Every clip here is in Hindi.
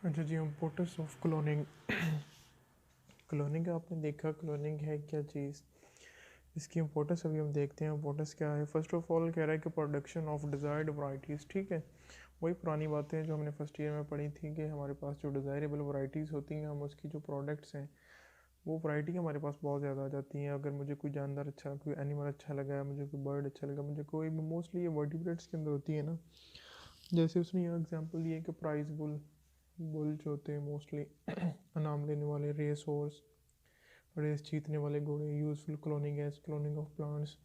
अच्छा जी, इम्पोर्टेंस ऑफ क्लोनिंग। क्लोनिंग आपने देखा, क्लोनिंग है क्या चीज़, इसकी इम्पोर्टेंस अभी हम देखते हैं। इम्पोर्टेंस क्या है? फर्स्ट ऑफ ऑल कह रहा है कि प्रोडक्शन ऑफ डिज़ायर्ड वैरायटीज़। ठीक है, वही पुरानी बातें जो हमने फर्स्ट ईयर में पढ़ी थी कि हमारे पास जो डिज़ायरेबल वैरायटीज़ होती हैं, हम उसकी जो प्रोडक्ट्स हैं वो वैरायटी हमारे पास बहुत ज़्यादा आ जाती हैं। अगर मुझे कोई जानवर अच्छा, कोई एनिमल अच्छा लगा, मुझे कोई बर्ड अच्छा लगा, मुझे कोई भी, मोस्टली ये वर्टिब्रेट्स के अंदर होती है ना। जैसे उसने यहाँ एग्जांपल दिए कि प्राइस बुल, बुल जो होते हैं मोस्टली इनाम लेने वाले, रेस हॉर्स, रेस जीतने वाले घोड़े, useful cloning as cloning of plants.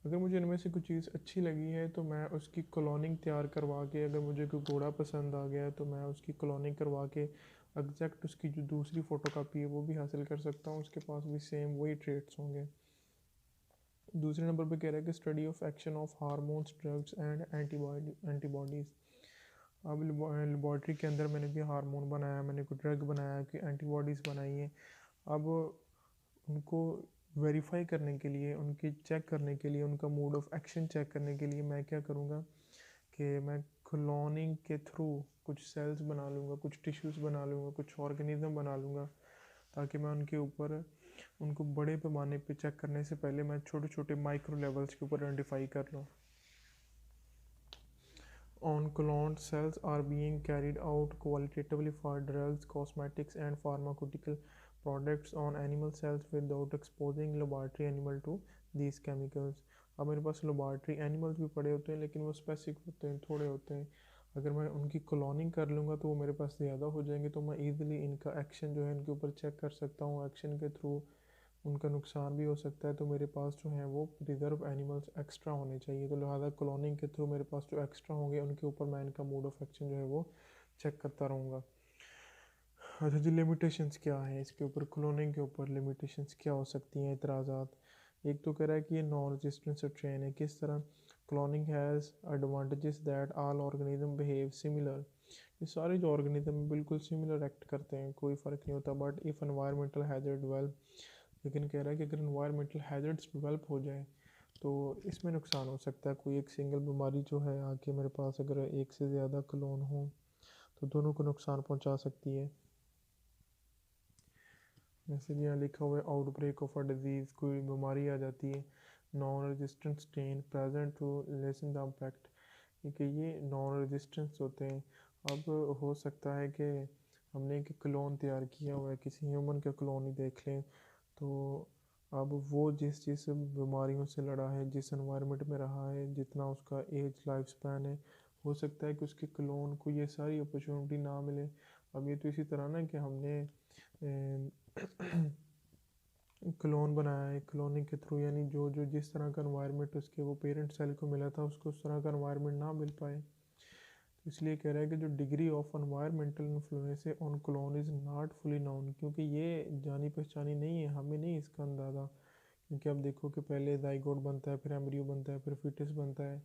अगर मुझे इनमें से कुछ चीज़ अच्छी लगी है तो मैं उसकी क्लोनिंग तैयार करवा के, अगर मुझे कोई घोड़ा पसंद आ गया है तो मैं उसकी क्लोनिंग करवा के एग्जैक्ट उसकी जो दूसरी फ़ोटो कापी है वो भी हासिल कर सकता हूँ, उसके पास भी सेम वही ट्रेड्स होंगे। दूसरे नंबर पे कह रहा है कि study of action of hormones, drugs and antibodies. अब लेबॉर्ट्री के अंदर मैंने कोई हार्मोन बनाया, मैंने कोई ड्रग बनाया, कोई एंटीबॉडीज़ बनाई है। अब उनको वेरीफाई करने के लिए, उनकी चेक करने के लिए, उनका मोड ऑफ एक्शन चेक करने के लिए मैं क्या करूँगा कि मैं क्लोनिंग के थ्रू कुछ सेल्स बना लूँगा, कुछ टिश्यूज़ बना लूँगा, कुछ ऑर्गेनिज्म बना लूँगा, ताकि मैं उनके ऊपर, उनको बड़े पैमाने पे चेक करने से पहले मैं छोटे छोटे माइक्रो लेवल्स के ऊपर आइडेंटिफाई कर लूँ। On cloned cells are being carried out qualitatively for drugs, cosmetics, and pharmaceutical products on animal cells without exposing laboratory animal to these chemicals. अब मेरे पास laboratory animals भी पड़े होते हैं, लेकिन वो स्पेसिफिक होते हैं, थोड़े होते हैं। अगर मैं उनकी क्लोनिंग कर लूँगा तो वो मेरे पास ज़्यादा हो जाएंगे, तो मैं ईज़िली इनका एक्शन जो है इनके ऊपर चेक कर सकता हूँ। एक्शन के थ्रू उनका नुकसान भी हो सकता है, तो मेरे पास जो है वो रिज़र्व एनिमल्स एक्स्ट्रा होने चाहिए। तो लिहाजा क्लोनिंग के थ्रू मेरे पास जो एक्स्ट्रा होंगे उनके ऊपर मैं इनका मोड ऑफ एक्शन जो है वो चेक करता रहूँगा। अच्छा जी, लिमिटेशंस क्या हैं इसके ऊपर, क्लोनिंग के ऊपर लिमिटेशंस क्या हो सकती हैं, एतराज़ात। एक तो कह रहा है कि ये नॉन रेजिस्टेंस ट्रेन है। किस तरह? Cloning has advantages that all organism behave similar. ये सारे जो ऑर्गेनिज्म बिल्कुल सिमिलर एक्ट करते हैं, कोई फ़र्क नहीं होता। But if environmental hazard develop, लेकिन कह रहा है कि अगर इन्वायरमेंटल हैज़र्ड्स डेवलप हो जाए तो इसमें नुकसान हो सकता है। कोई एक सिंगल बीमारी जो है आके मेरे पास अगर एक से ज़्यादा क्लोन हो तो दोनों को नुकसान पहुंचा सकती है। जैसे कि यहाँ लिखा हुआ है आउटब्रेक ऑफ अ डिजीज़, कोई बीमारी आ जाती है, non resistant strain present to lessen the impact, क्योंकि ये नॉन रेजिस्टेंस होते हैं। अब हो सकता है कि हमने एक क्लोन तैयार किया हुआ है, किसी ह्यूमन का क्लोन ही देख लें, तो अब वो जिस जिस बीमारियों से लड़ा है, जिस एनवायरनमेंट में रहा है, जितना उसका एज लाइफ स्पैन है, हो सकता है कि उसके क्लोन को ये सारी अपॉर्चुनिटी ना मिले। अब ये तो इसी तरह ना कि हमने क्लोन बनाया है, क्लोनिंग के थ्रू, यानी जो जो जिस तरह का एनवायरनमेंट उसके वो पेरेंट सेल को मिला था उसको उस तरह का एनवायरनमेंट ना मिल पाए। तो इसलिए कह रहा है कि जो degree of environmental influence on clone is not fully known, क्योंकि ये जानी पहचानी नहीं है, हमें नहीं इसका अंदाज़ा। क्योंकि अब देखो कि पहले जाइगोट बनता है, फिर एम्ब्रियो बनता है, फिर फिटस बनता है,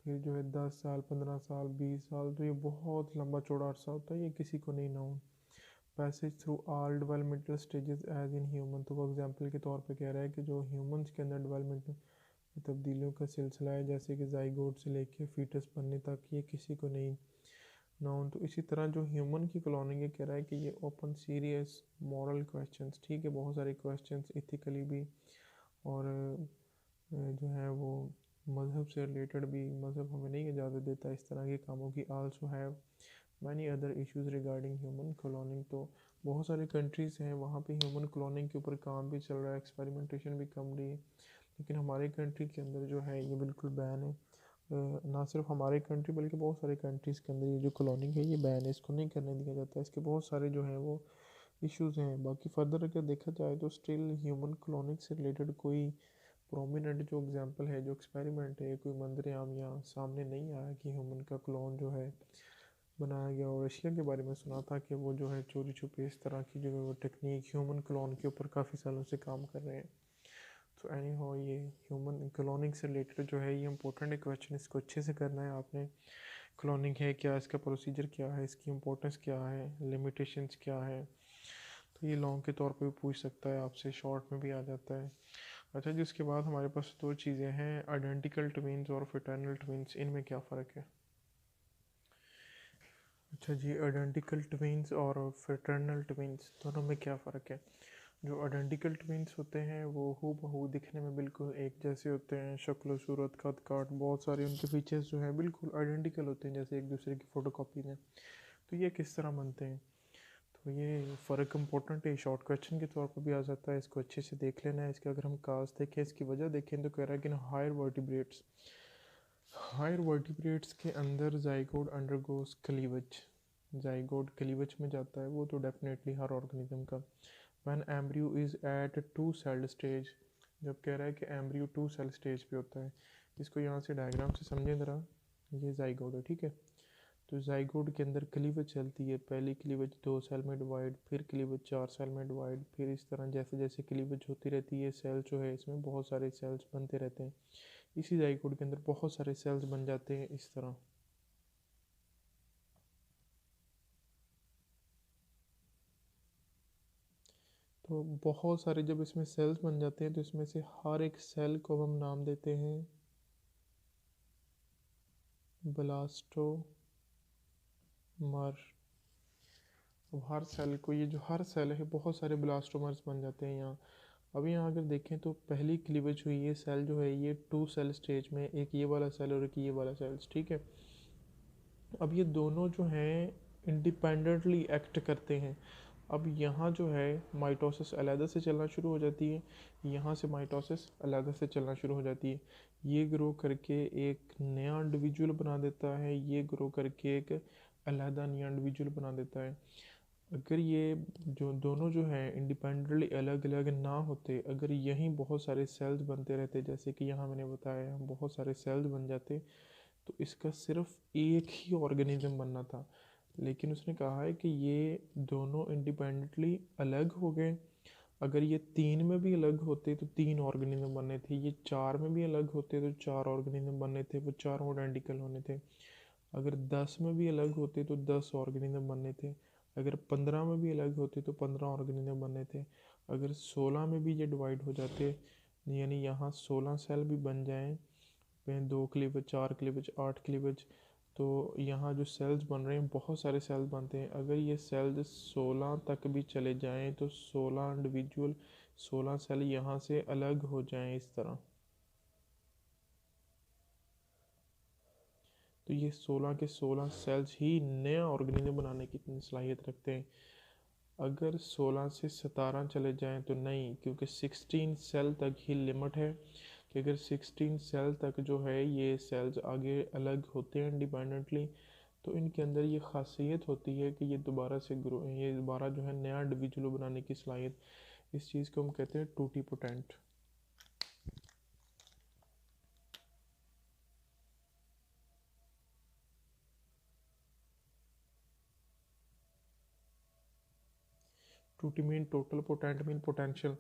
फिर जो है 10 साल, 15 साल, 20 साल, तो ये बहुत लंबा चौड़ा अरसा होता है, ये किसी को नहीं नोन। Passes through all developmental stages as in human, तो वो एग्जांपल के तौर पे कह रहा है कि जो ह्यूमंस के अंदर डेवलपमेंट में तब्दीलियों का सिलसिला है, जैसे कि जाइगोट से लेके फीटस बनने तक, ये किसी को नहीं नोन। तो इसी तरह जो ह्यूमन की क्लोनिंग है, कह रहा है कि ये ओपन सीरियस मॉरल क्वेश्चंस, ठीक है, बहुत सारे क्वेश्चंस इथिकली भी, और जो है वो मज़हब से रिलेटेड भी। मज़हब हमें नहीं इजाज़त देता इस तरह के कामों की। Also have many other issues regarding human cloning, तो बहुत सारे कंट्रीज़ हैं वहाँ पे ह्यूमन क्लोनिंग के ऊपर काम भी चल रहा है, एक्सपेरिमेंटेशन भी कम रही है। लेकिन हमारे कंट्री के अंदर जो है ये बिल्कुल बैन है। ना सिर्फ हमारे कंट्री बल्कि बहुत सारे कंट्रीज़ के अंदर ये जो क्लोनिंग है ये बैन है, इसको नहीं करने दिया जाता है। इसके बहुत सारे जो हैं वो इश्यूज़ हैं। बाकी फर्दर अगर देखा जाए तो स्टिल ह्यूमन क्लोनिंग से रिलेटेड कोई प्रोमिनेंट जो एग्जांपल है, जो एक्सपेरिमेंट है, कोई मंजर आम यहाँ सामने नहीं आया कि ह्यूमन का क्लोन जो है बनाया गया। और रशिया के बारे में सुना था कि वो जो है चोरी छुपे इस तरह की जो है वो टेक्निक ह्यूमन क्लोन के ऊपर काफ़ी सालों से काम कर रहे हैं। तो एनी हो, ये ह्यूमन क्लोनिंग से रिलेटेड जो है ये इंपॉर्टेंट है क्वेश्चन, इसको अच्छे से करना है आपने। क्लोनिंग है क्या, इसका प्रोसीजर क्या है, इसकी इंपॉर्टेंस क्या है, लिमिटेशंस क्या है, तो ये लॉन्ग के तौर पे भी पूछ सकता है आपसे, शॉर्ट में भी आ जाता है। अच्छा जी, उसके बाद हमारे पास दो चीज़ें हैं, आइडेंटिकल ट्विन्स और फ्रेटर्नल ट्विन्स, इनमें क्या फ़र्क है? अच्छा जी, आइडेंटिकल ट्विन्स और फ्रेटर्नल ट्विन्स दोनों में क्या फ़र्क है? जो आइडेंटिकल ट्विन्स होते हैं वो हूबहू दिखने में बिल्कुल एक जैसे होते हैं, शक्ल सूरत कद काठ बहुत सारे उनके फीचर्स जो हैं बिल्कुल आइडेंटिकल होते हैं, जैसे एक दूसरे की फ़ोटोकॉपी में। तो ये किस तरह बनते हैं? तो ये फ़र्क इम्पोर्टेंट है, शॉर्ट क्वेश्चन के तौर पर भी आ जाता है, इसको अच्छे से देख लेना है। इसके अगर हम काज देखें, इसकी वजह देखें तो कह रहा है कि हायर वर्टिब्रेट्स के अंदर zygote undergoes cleavage, zygote cleavage में जाता है वो तो डेफिनेटली हर ऑर्गेनिज्म का। When embryo is at two cell stage, जब कह रहा है कि एम्ब्रियो टू सेल स्टेज पे होता है, इसको यहाँ से डायग्राम से समझें ज़रा। ये जाइगोड है, ठीक है। तो जाइगोड के अंदर क्लीवेज चलती है, पहली क्लीवेज 2 सेल में डिवाइड, फिर क्लीवेज 4 सेल में डिवाइड, फिर इस तरह जैसे जैसे क्लीवेज होती रहती है सेल जो है इसमें बहुत सारे सेल्स बनते रहते हैं। इसी जाइगोड के अंदर बहुत सारे सेल्स बन जाते हैं इस तरह। तो बहुत सारे जब इसमें सेल्स बन जाते हैं तो इसमें से हर एक सेल को हम नाम देते हैं ब्लास्टोमर। अब हर सेल को, ये जो हर सेल है बहुत सारे ब्लास्टोमर्स बन जाते हैं यहाँ। अब यहाँ अगर देखें तो पहली क्लीवेज हुई, ये सेल जो है ये 2 सेल स्टेज में, एक ये वाला सेल और एक ये वाला सेल्स, ठीक है। अब ये दोनों जो हैं इंडिपेंडेंटली एक्ट करते हैं। अब यहाँ जो है माइटोसिस अलग से चलना शुरू हो जाती है, यहाँ से माइटोसिस अलग से चलना शुरू हो जाती है। ये ग्रो करके एक नया इंडिविजुअल बना देता है, ये ग्रो करके एक अलहदा नया इंडिविजुअल बना देता है। अगर ये जो दोनों जो हैं इंडिपेंडेंटली अलग अलग ना होते, अगर यहीं बहुत सारे सेल्स बनते रहते जैसे कि यहाँ मैंने बताया बहुत सारे सेल्स बन जाते, तो इसका सिर्फ एक ही ऑर्गेनिज्म बनना था। लेकिन उसने कहा है कि ये दोनों इंडिपेंडेंटली अलग हो गए। अगर ये 3 में भी अलग होते तो 3 ऑर्गेनिज्म बनने थे, ये 4 में भी अलग होते तो 4 ऑर्गेनिज्म बनने थे, वो चारों आइडेंटिकल होने थे। अगर 10 में भी अलग होते तो 10 ऑर्गेनिज्म बनने थे। अगर 15 में भी अलग होते तो 15 ऑर्गेनिज्म बनने थे। अगर 16 में भी ये डिवाइड हो जाते, यानी यहाँ 16 सेल भी बन जाएँ, 2 क्लीवेज 4 क्लीवेज 8 क्लीवेज, तो यहाँ जो सेल्स बन रहे हैं बहुत सारे सेल्स बनते हैं। अगर ये सेल्स 16 तक भी चले जाएं तो 16 इंडिविजुअल 16 सेल यहाँ से अलग हो जाएं इस तरह। तो ये 16 के 16 सेल्स ही नया ऑर्गेनिज्म बनाने की सलाहियत रखते हैं। अगर 16 से 17 चले जाएं तो नहीं, क्योंकि 16 सेल तक ही लिमिट है कि अगर 16 सेल तक जो है ये सेल्स आगे अलग होते हैं इंडिपेंडेंटली, तो इनके अंदर ये खासियत होती है कि ये दोबारा जो है नया इंडिविजुअल बनाने की सलाहियत, इस चीज़ को हम कहते हैं टूटी पोटेंट। टूटी mean total, potent mean potential,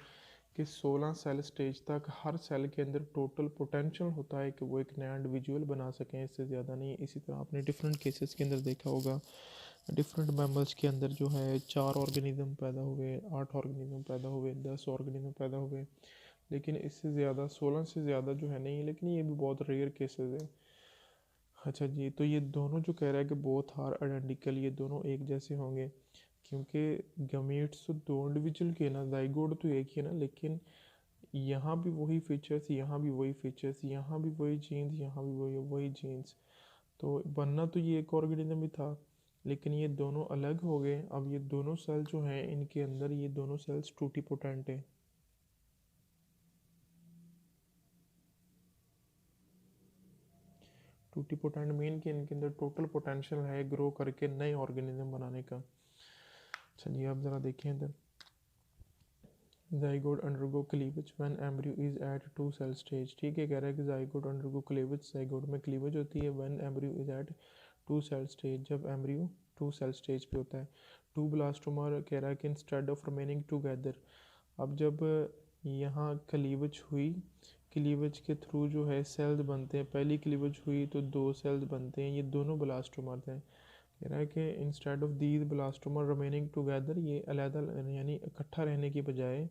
कि 16 सेल स्टेज तक हर सेल के अंदर टोटल पोटेंशियल होता है कि वो एक नया इंडिविजुअल बना सकें, इससे ज़्यादा नहीं। इसी तरह आपने डिफरेंट केसेस के अंदर देखा होगा, डिफरेंट मेंबर्स के अंदर जो है 4 ऑर्गेनिज्म पैदा हुए, 8 ऑर्गेनिज्म पैदा हुए, 10 ऑर्गेनिज्म पैदा हुए, लेकिन इससे ज़्यादा 16 से ज़्यादा जो है नहीं, लेकिन ये भी बहुत रेयर केसेस है। अच्छा जी, तो ये दोनों जो कह रहा है कि बोथ आर आइडेंटिकल, ये दोनों एक जैसे होंगे, क्योंकि गमीट्स तो दो इंडिविजुअल के ना, जाइगोड तो एक ही है ना, लेकिन यहाँ भी वही फीचर्स, यहाँ भी वही फीचर्स, यहाँ भी वही जीन्स, यहाँ भी वही वही जीन्स। तो बनना तो ये एक ऑर्गेनिज्म ही था, लेकिन ये दोनों अलग हो गए। अब ये दोनों सेल जो हैं इनके अंदर ये दोनों सेल्स टूटी पोटेंट है। टूटी पोटेंट मीन कि इनके अंदर टोटल पोटेंशियल है ग्रो करके नए ऑर्गेनिज्म बनाने का। चलिए अब ज़रा देखें इधर। Zygote undergo cleavage when embryo is at 2 cell stage, ठीक है। कह रहा है कि जाइगोट अंडरगो क्लीवेज, जाइगोट में क्लीवेज होती है when embryo is at 2 cell stage, जब एम्ब्रियो 2 सेल स्टेज पे होता है। टू ब्लास्टोमर कह रहा है कि इंस्टेड ऑफ रिमेनिंग टूगेदर, अब जब यहाँ क्लीवेज हुई, क्लीवेज के थ्रू जो है सेल्स बनते हैं, पहली क्लीवेज हुई तो 2 सेल्स बनते हैं, ये दोनों ब्लास्टोमर हैं। कह रहा है कि instead of these blastomere remaining together, ये अलहदा यानी इकट्ठा रहने की बजाय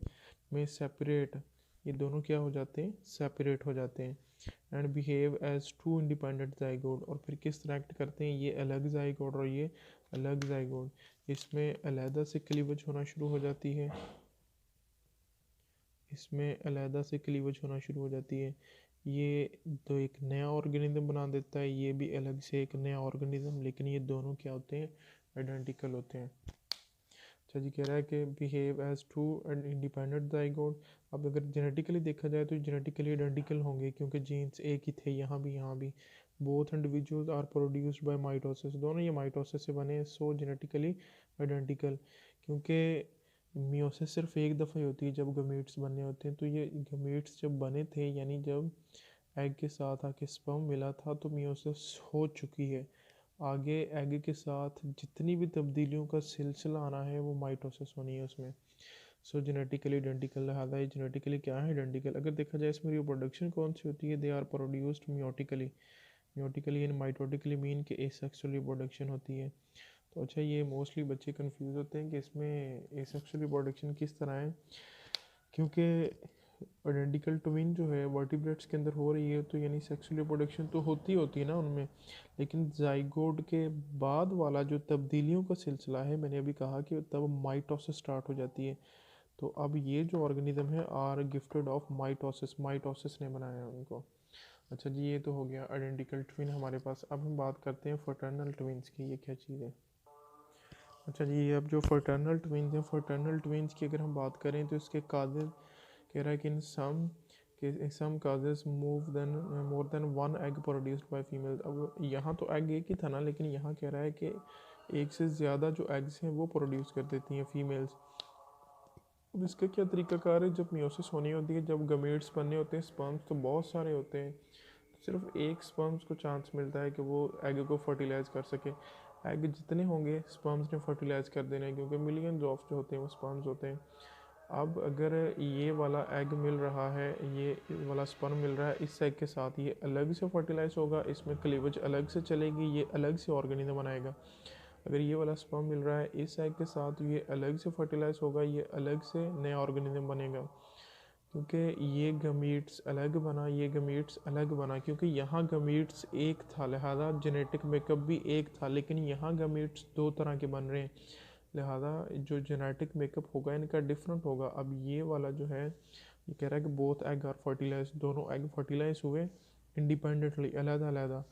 में सेपरेट, ये दोनों क्या हो जाते हैं, सेपरेट हो जाते हैं। And behave as two independent zygote, और फिर किस तरह एक्ट करते हैं, ये अलग जाइगोड और ये अलग जाइगोट, इसमें अलहदा से क्लीवेज होना शुरू हो जाती है, इसमें अलहदा से क्लीवेज होना शुरू हो जाती है। ये तो एक नया ऑर्गेनिज्म बना देता है, ये भी अलग से एक नया ऑर्गेनिज्म, लेकिन ये दोनों क्या होते हैं, आइडेंटिकल होते हैं। अच्छा जी, कह रहा है कि behave as two and independent zygote. अब अगर जेनेटिकली देखा जाए तो जेनेटिकली आइडेंटिकल होंगे, क्योंकि जीन्स एक ही थे यहाँ भी यहाँ भी। Both individuals are produced by mitosis, दोनों ये माइटोसिस से बने, सो जेनेटिकली आइडेंटिकल। क्योंकि मियोसिस सिर्फ एक दफ़ा ही होती है जब गमीट्स बनने होते हैं, तो ये गमीट्स जब बने थे यानी जब एग के साथ आके स्पर्म मिला था तो मियोसिस हो चुकी है। आगे एग के साथ जितनी भी तब्दीलियों का सिलसिला आना है वो माइटोसिस होनी है उसमें। सो जेनेटिकली आइडेंटिकल, लिहाजा ये जेनेटिकली क्या है, आइडेंटिकल। अगर देखा जाए इसमें रिप्रोडक्शन कौन सी होती है, they are produced meiotically. Meiotically यानी माइटोटिकली मीन कि एसेक्सुअल रिप्रोडक्शन होती है। तो अच्छा, ये मोस्टली बच्चे कंफ्यूज होते हैं कि इसमें एसेक्सुअल रिप्रोडक्शन किस तरह है, क्योंकि आइडेंटिकल ट्विन जो है वर्टिब्रेट्स के अंदर हो रही है, तो यानी सेक्सुअल रिप्रोडक्शन तो होती है ना उनमें, लेकिन जाइगोट के बाद वाला जो तब्दीलियों का सिलसिला है, मैंने अभी कहा कि तब माइटोसिस स्टार्ट हो जाती है। तो अब ये जो ऑर्गेनिज्म है are gifted of mitosis, mitosis ने बनाया है उनको। अच्छा जी, ये तो हो गया आइडेंटिकल ट्विन हमारे पास। अब हम बात करते हैं फर्टर्नल ट्विन्स की, ये क्या चीज़ है। अच्छा जी, अब जो फर्टर्नल ट्विन्स हैं, फर्टर्नल ट्विन्स की अगर हम बात करें तो इसके कादिर कह रहा है कि in some cases more than one egg produced by female. अब यहाँ तो एग एक ही था ना, लेकिन यहाँ कह रहा है कि एक से ज़्यादा जो एग्स हैं वो प्रोड्यूस कर देती हैं फीमेल्स। अब इसका क्या तरीकाकार है, जब मियोसिस होनी होती है, जब गमेट्स बनने होते हैं, स्पर्म्स तो बहुत सारे होते हैं, तो सिर्फ एक स्पर्म्स को चांस मिलता है कि वो एग को फर्टिलाइज़ कर सके। एग जितने होंगे स्पर्म्स ने फर्टिलाइज़ कर देना है, क्योंकि मिलियंस ऑफ जो होते हैं वो स्पर्म्स होते हैं। अब अगर ये वाला एग मिल रहा है, ये वाला स्पर्म मिल रहा है, इस एग के साथ ये अलग से फर्टिलाइज होगा, इसमें क्लीवेज अलग से चलेगी, ये अलग से ऑर्गेनिज्म बनाएगा। अगर ये वाला स्पर्म मिल रहा है इस एग के साथ, ये अलग से फर्टिलाइज होगा, ये अलग से नया ऑर्गेनिज्म बनेगा। क्योंकि ये गमीट्स अलग बना, ये गमीट्स अलग बना, क्योंकि यहाँ गमीट्स एक था, लिहाजा जेनेटिक मेकअप भी एक था, लेकिन यहाँ गमीट्स दो तरह के बन रहे हैं, लिहाजा जो जेनेटिक मेकअप होगा इनका डिफरेंट होगा। अब ये वाला जो है ये कह रहा है कि बोथ एग आर फर्टिलाइज, दोनों एग फर्टिलाइज हुए इंडिपेंडेंटली, अलग अलग,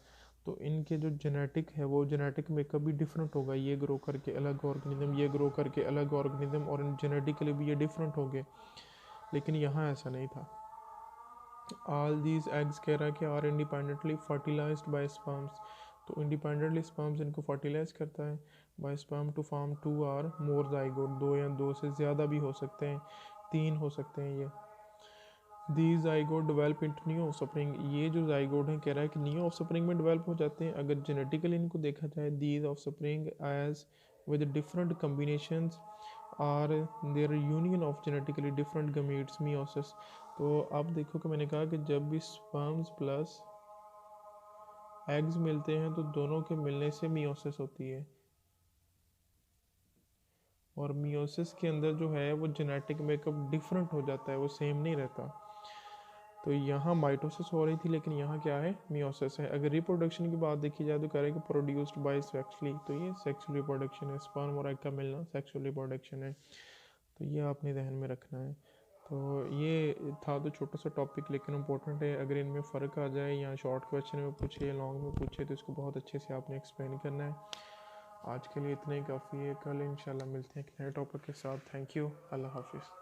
तो इनके जो जेनेटिक है वो जेनेटिक मेकअप भी डिफरेंट होगा, ये ग्रो करके अलग ऑर्गेनिज्म, ये ग्रो करके अलग ऑर्गेनिज्म, और जेनेटिकली भी ये डिफरेंट हो गए। लेकिन यहाँ ऐसा नहीं था। ऑल दीज एग्स कह रहा है कि are independently fertilised by sperms, तो इंडिपेंडेंटली स्पर्म्स इनको फर्टिलाइज करता है by sperm to form two or more zygote, दो या दो से ज़्यादा भी हो सकते हैं, तीन हो सकते हैं ये। These zygote develop into new offspring, ये जो जाइगोट हैं कह रहा है कि न्यू ऑफस्प्रिंग में डेवलप हो जाते हैं। अगर जेनेटिकली इनको देखा जाए, these offspring as with different combinations are there union of genetically different gametes meiosis. तो अब देखो कि मैंने कहा कि जब भी स्पर्म्स प्लस एग्स मिलते हैं तो दोनों के मिलने से मियोसिस होती है, और मियोसिस के अंदर जो है वो जेनेटिक मेकअप डिफरेंट हो जाता है, वो सेम नहीं रहता। तो यहाँ माइटोसिस हो रही थी, लेकिन यहाँ क्या है, मियोसिस है। अगर रिप्रोडक्शन की बात देखी जाए तो कह रहे हैं कि प्रोड्यूस्ड बाय सेक्सुअली, तो ये सेक्सुअल रिप्रोडक्शन है, स्पर्म और एग का मिलना सेक्सुअल रिप्रोडक्शन है, तो ये आपने ध्यान में रखना है। तो ये था तो छोटा सा टॉपिक, लेकिन इम्पोर्टेंट है। अगर इनमें फ़र्क आ जाए या शॉर्ट क्वेश्चन में पूछे या लॉन्ग में पूछे तो इसको बहुत अच्छे से आपने एक्सप्लेन करना है। आज के लिए इतना ही काफ़ी है, कल इंशाल्लाह मिलते हैं एक नए टॉपिक के साथ। थैंक यू, अल्लाह हाफिज़।